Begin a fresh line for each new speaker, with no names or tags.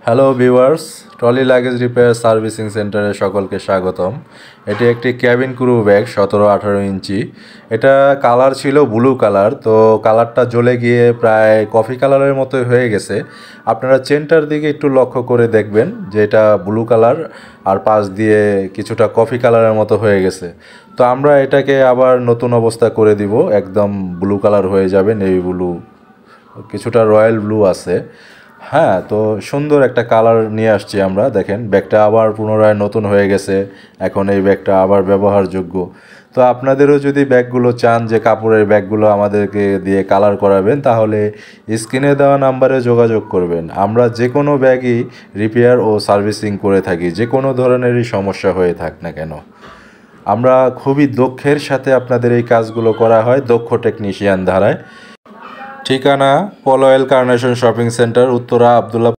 Hello viewers, trolley luggage repair servicing সেন্টারে সকলকে স্বাগতম। এটি একটি ক্যাবিন ক্রু ব্যাগ 17-18 ইঞ্চি। এটা কালার ছিল ব্লু কালার, তো কালারটা জ্বলে গিয়ে প্রায় কফি কালারের মতো হয়ে গেছে। আপনারা চেনটার দিকে একটু লক্ষ্য করে দেখবেন যে এটা ব্লু কালার আর পাশ দিয়ে কিছুটা কফি কালারের মতো হয়ে গেছে। তো আমরা এটাকে আবার নতুন অবস্থা করে দিব, একদম ব্লু কালার হয়ে যাবে, নেভি ব্লু, কিছুটা রয়্যাল ব্লু আছে। হ্যাঁ, তো সুন্দর একটা কালার নিয়ে আসছি আমরা। দেখেন ব্যাগটা আবার পুনরায় নতুন হয়ে গেছে, এখন এই ব্যাগটা আবার ব্যবহারযোগ্য। তো আপনাদেরও যদি ব্যাগগুলো চান যে কাপড়ের ব্যাগগুলো আমাদেরকে দিয়ে কালার করাবেন, তাহলে স্ক্রিনে দেওয়া নাম্বারে যোগাযোগ করবেন। আমরা যে কোনো ব্যাগই রিপেয়ার ও সার্ভিসিং করে থাকি, যে কোনো ধরনেরই সমস্যা হয়ে থাক না কেন। আমরা খুবই দক্ষের সাথে আপনাদের এই কাজগুলো করা হয়, দক্ষ টেকনিশিয়ান ধারায়। ঠিকানা Polwel carnation shopping centre, Uttara Abdullah